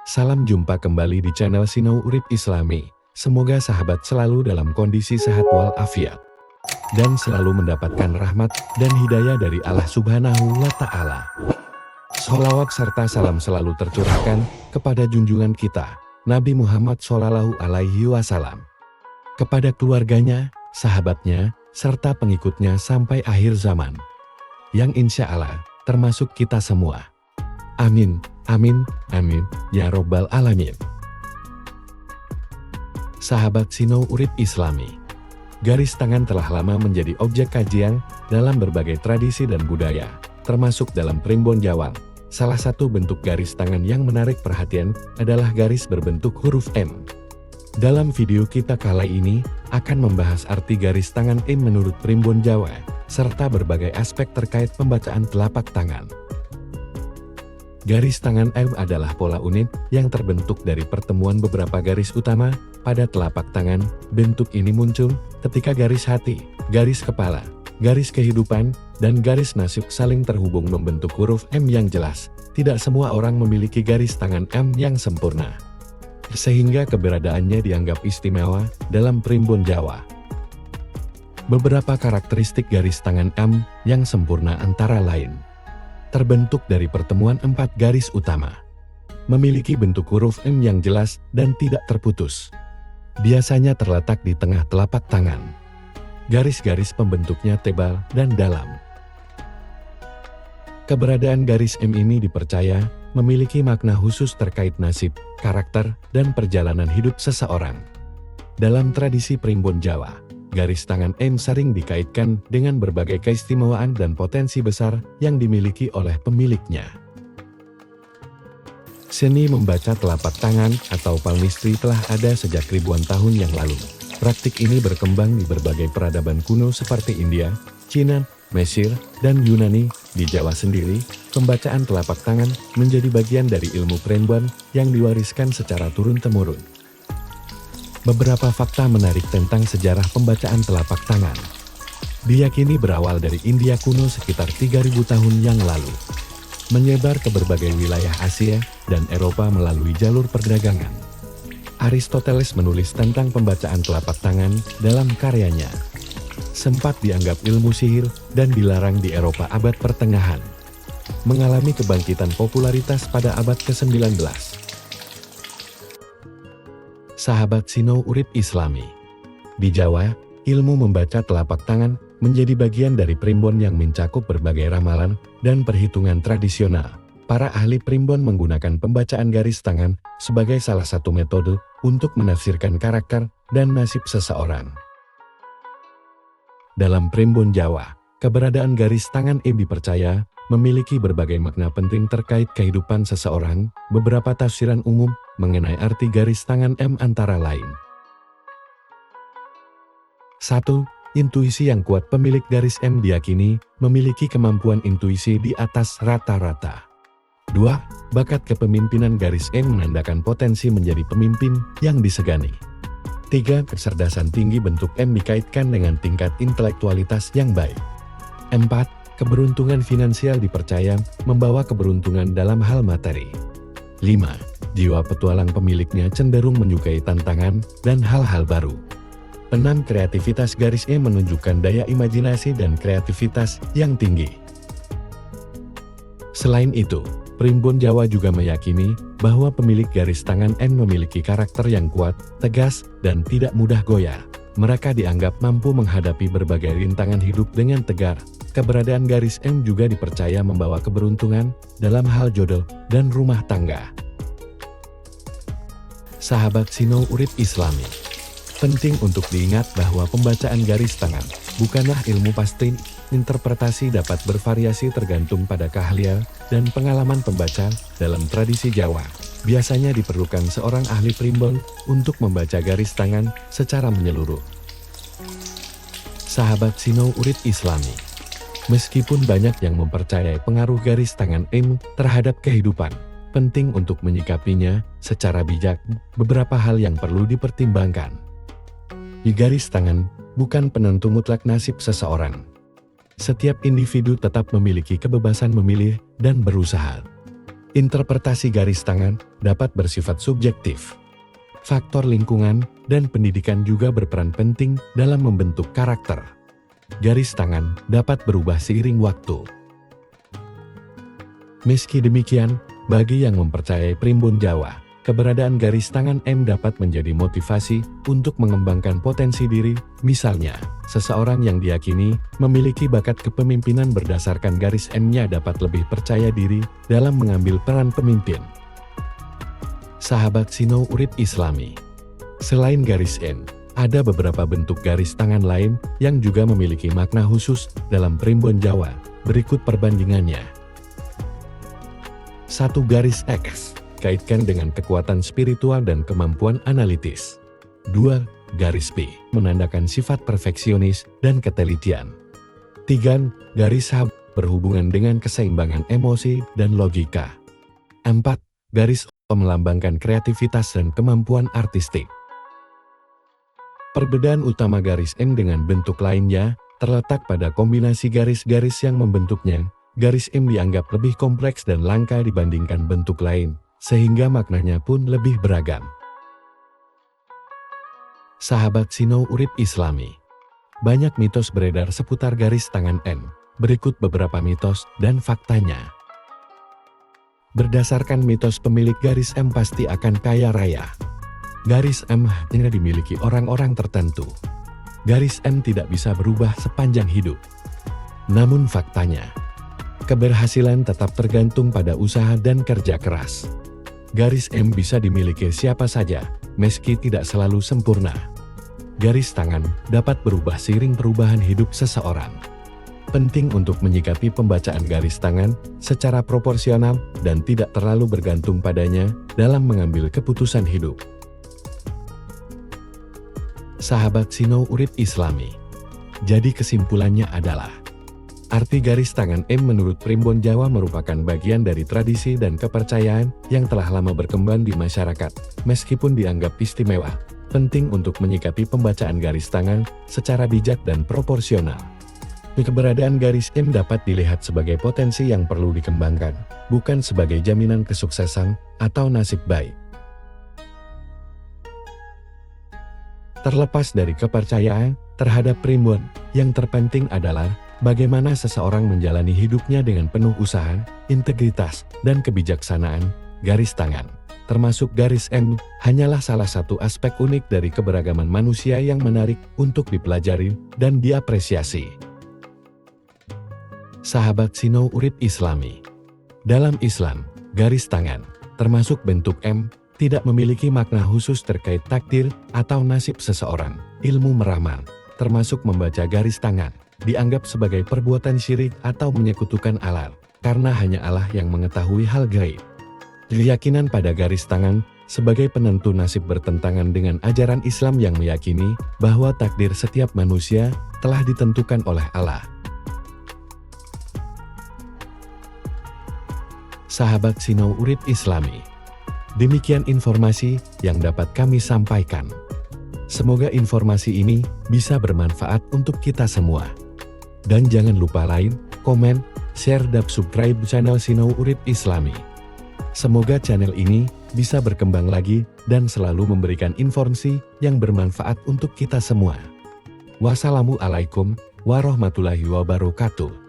Salam jumpa kembali di channel Sinau Urip Islami. Semoga sahabat selalu dalam kondisi sehat walafiat dan selalu mendapatkan rahmat dan hidayah dari Allah Subhanahu wa Ta'ala. Sholawat serta salam selalu tercurahkan kepada junjungan kita, Nabi Muhammad SAW, kepada keluarganya, sahabatnya, serta pengikutnya sampai akhir zaman, yang insya Allah termasuk kita semua. Amin, amin, amin, ya robbal alamin. Sahabat Sinau Urip Islami, garis tangan telah lama menjadi objek kajian dalam berbagai tradisi dan budaya, termasuk dalam primbon Jawa. Salah satu bentuk garis tangan yang menarik perhatian adalah garis berbentuk huruf M. Dalam video kita kali ini akan membahas arti garis tangan M menurut primbon Jawa, serta berbagai aspek terkait pembacaan telapak tangan. Garis tangan M adalah pola unit yang terbentuk dari pertemuan beberapa garis utama pada telapak tangan. Bentuk ini muncul ketika garis hati, garis kepala, garis kehidupan, dan garis nasib saling terhubung membentuk huruf M yang jelas. Tidak semua orang memiliki garis tangan M yang sempurna, sehingga keberadaannya dianggap istimewa dalam primbon Jawa. Beberapa karakteristik garis tangan M yang sempurna antara lain: terbentuk dari pertemuan 4 garis utama, memiliki bentuk huruf M yang jelas dan tidak terputus, biasanya terletak di tengah telapak tangan, garis-garis pembentuknya tebal dan dalam. Keberadaan garis M ini dipercaya memiliki makna khusus terkait nasib, karakter, dan perjalanan hidup seseorang. Dalam tradisi primbon Jawa, garis tangan M sering dikaitkan dengan berbagai keistimewaan dan potensi besar yang dimiliki oleh pemiliknya. Seni membaca telapak tangan atau palmistry telah ada sejak ribuan tahun yang lalu. Praktik ini berkembang di berbagai peradaban kuno seperti India, Cina, Mesir, dan Yunani. Di Jawa sendiri, pembacaan telapak tangan menjadi bagian dari ilmu primbon yang diwariskan secara turun-temurun. Beberapa fakta menarik tentang sejarah pembacaan telapak tangan diyakini berawal dari India kuno sekitar 3000 tahun yang lalu, menyebar ke berbagai wilayah Asia dan Eropa melalui jalur perdagangan. Aristoteles menulis tentang pembacaan telapak tangan dalam karyanya. Sempat dianggap ilmu sihir dan dilarang di Eropa abad pertengahan, mengalami kebangkitan popularitas pada abad ke-19. Sahabat Sinau Urip Islami, di Jawa, ilmu membaca telapak tangan menjadi bagian dari primbon yang mencakup berbagai ramalan dan perhitungan tradisional. Para ahli primbon menggunakan pembacaan garis tangan sebagai salah satu metode untuk menafsirkan karakter dan nasib seseorang. Dalam primbon Jawa, keberadaan garis tangan M dipercaya memiliki berbagai makna penting terkait kehidupan seseorang. Beberapa tafsiran umum mengenai arti garis tangan M antara lain: 1. Intuisi yang kuat. Pemilik garis M diyakini memiliki kemampuan intuisi di atas rata-rata. 2. Bakat kepemimpinan. Garis M menandakan potensi menjadi pemimpin yang disegani. 3. Kecerdasan tinggi. Bentuk M dikaitkan dengan tingkat intelektualitas yang baik. 4. Keberuntungan finansial. Dipercaya membawa keberuntungan dalam hal materi. 5. Jiwa petualang. Pemiliknya cenderung menyukai tantangan dan hal-hal baru. 6. Kreativitas. Garis M menunjukkan daya imajinasi dan kreativitas yang tinggi. Selain itu, primbon Jawa juga meyakini bahwa pemilik garis tangan M memiliki karakter yang kuat, tegas, dan tidak mudah goyah. Mereka dianggap mampu menghadapi berbagai rintangan hidup dengan tegar. Keberadaan garis M juga dipercaya membawa keberuntungan dalam hal jodoh dan rumah tangga. Sahabat Sinau Urip Islami, penting untuk diingat bahwa pembacaan garis tangan bukanlah ilmu pasti. Interpretasi dapat bervariasi tergantung pada keahlian dan pengalaman pembaca. Dalam tradisi Jawa, biasanya diperlukan seorang ahli primbon untuk membaca garis tangan secara menyeluruh. Sahabat Sinau Urip Islami, meskipun banyak yang mempercayai pengaruh garis tangan M terhadap kehidupan, penting untuk menyikapinya secara bijak. Beberapa hal yang perlu dipertimbangkan. Garis tangan bukan penentu mutlak nasib seseorang. Setiap individu tetap memiliki kebebasan memilih dan berusaha. Interpretasi garis tangan dapat bersifat subjektif. Faktor lingkungan dan pendidikan juga berperan penting dalam membentuk karakter. Garis tangan dapat berubah seiring waktu. Meski demikian, bagi yang mempercayai primbon Jawa, keberadaan garis tangan M dapat menjadi motivasi untuk mengembangkan potensi diri. Misalnya, seseorang yang diyakini memiliki bakat kepemimpinan berdasarkan garis M-nya dapat lebih percaya diri dalam mengambil peran pemimpin. Sahabat Sinau Urip Islami. Selain garis N, ada beberapa bentuk garis tangan lain yang juga memiliki makna khusus dalam primbon Jawa. Berikut perbandingannya. 1. Garis X, kaitkan dengan kekuatan spiritual dan kemampuan analitis. 2. Garis P, menandakan sifat perfeksionis dan ketelitian. 3. Garis H, berhubungan dengan keseimbangan emosi dan logika. 4. Garis O, melambangkan kreativitas dan kemampuan artistik. Perbedaan utama garis M dengan bentuk lainnya terletak pada kombinasi garis-garis yang membentuknya. Garis M dianggap lebih kompleks dan langka dibandingkan bentuk lain, sehingga maknanya pun lebih beragam. Sahabat Sinau Urip Islami. Banyak mitos beredar seputar garis tangan M. Berikut beberapa mitos dan faktanya. Berdasarkan mitos, pemilik garis M pasti akan kaya raya. Garis M hanya dimiliki orang-orang tertentu. Garis M tidak bisa berubah sepanjang hidup. Namun faktanya, keberhasilan tetap tergantung pada usaha dan kerja keras. Garis M bisa dimiliki siapa saja, meski tidak selalu sempurna. Garis tangan dapat berubah seiring perubahan hidup seseorang. Penting untuk menyikapi pembacaan garis tangan secara proporsional dan tidak terlalu bergantung padanya dalam mengambil keputusan hidup. Sahabat Sinau Urip Islami. Jadi kesimpulannya adalah, arti garis tangan M menurut primbon Jawa merupakan bagian dari tradisi dan kepercayaan yang telah lama berkembang di masyarakat. Meskipun dianggap istimewa, penting untuk menyikapi pembacaan garis tangan secara bijak dan proporsional. Keberadaan garis M dapat dilihat sebagai potensi yang perlu dikembangkan, bukan sebagai jaminan kesuksesan atau nasib baik. Terlepas dari kepercayaan terhadap primbon, yang terpenting adalah bagaimana seseorang menjalani hidupnya dengan penuh usaha, integritas, dan kebijaksanaan. Garis tangan, termasuk garis M, hanyalah salah satu aspek unik dari keberagaman manusia yang menarik untuk dipelajari dan diapresiasi. Sahabat Sinau Urip Islami. Dalam Islam, garis tangan, termasuk bentuk M, tidak memiliki makna khusus terkait takdir atau nasib seseorang. Ilmu meramal, termasuk membaca garis tangan, dianggap sebagai perbuatan syirik atau menyekutukan Allah, karena hanya Allah yang mengetahui hal gaib. Keyakinan pada garis tangan sebagai penentu nasib bertentangan dengan ajaran Islam yang meyakini bahwa takdir setiap manusia telah ditentukan oleh Allah. Sahabat Sinau Urip Islami. Demikian informasi yang dapat kami sampaikan. Semoga informasi ini bisa bermanfaat untuk kita semua. Dan jangan lupa like, komen, share, dan subscribe channel Sinau Urip Islami. Semoga channel ini bisa berkembang lagi dan selalu memberikan informasi yang bermanfaat untuk kita semua. Wassalamualaikum warahmatullahi wabarakatuh.